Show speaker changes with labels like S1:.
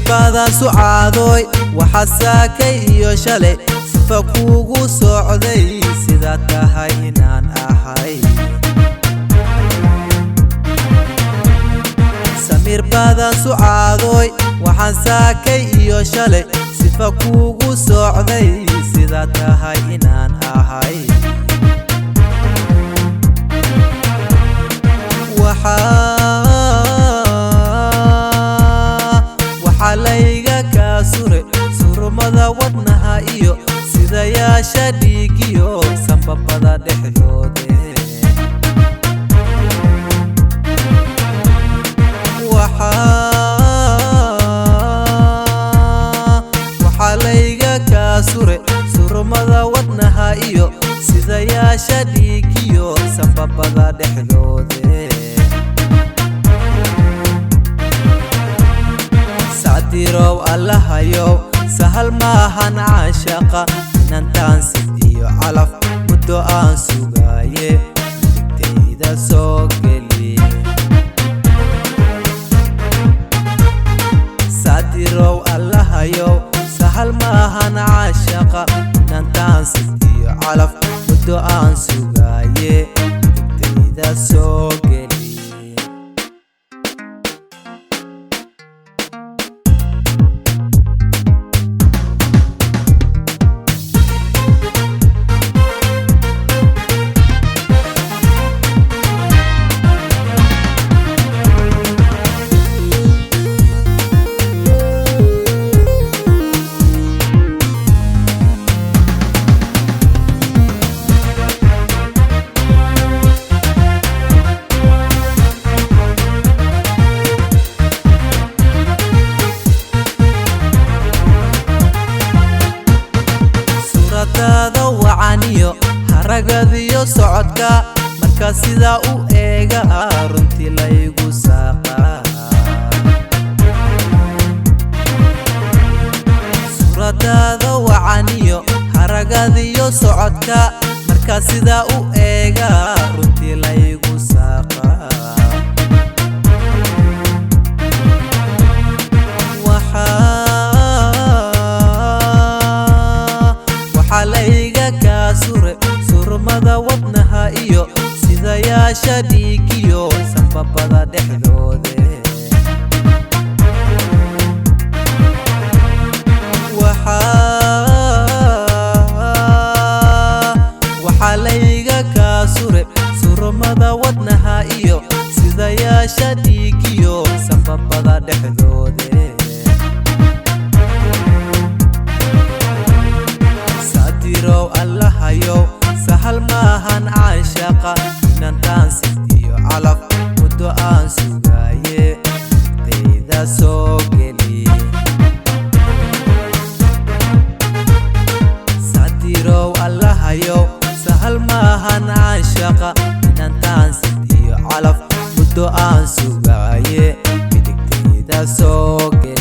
S1: badan sucaadoy waxa saakay iyo shalay sifa kuugu socday sida tahay inaan ahay samir badan sucaadoy waxa saakay iyo shalay sifa kuugu socday sida tahay inaan ahay waxa layga ka surmada wadnaha iyo sidayaasha dhiigiyo sanbabada dhexdooda waxa layga ka surmada wadnaha iyo sidayaasha dhiigiyo sanbabada dhexdooda sacdirow allahayow sahal maahan caashaqa inantaan sid iyo calaf muddo aan sugaaye midigtayda soo geli sacdirow allahayow sahal maahan caashaqa inantaan sid iyo calaf muddo aan sugaaye midigtayda soo geli haragadiyo socodka marka sida u eega runtii laygu saaqa suuradaada wacaniyo haragadiyo socodka marka sida u eega runtii laygu saaqa waxa layga ka surmada wadnaha iyo sidayaasha dhiigiyo sanbabada dhexdooda waxa layga ka surmada wadnaha iyo sidayaasha dhiigiyo sanbabada dhexdooda sacdirow allahayow sahal maahan caashaqa inantaan sid iyo calaf muddo aan sugaaye midigtayda soo geli sacdirow allahayow sahal maahan caashaqa inantaan sid iyo calaf muddo aan sugaaye midigtayda soo geli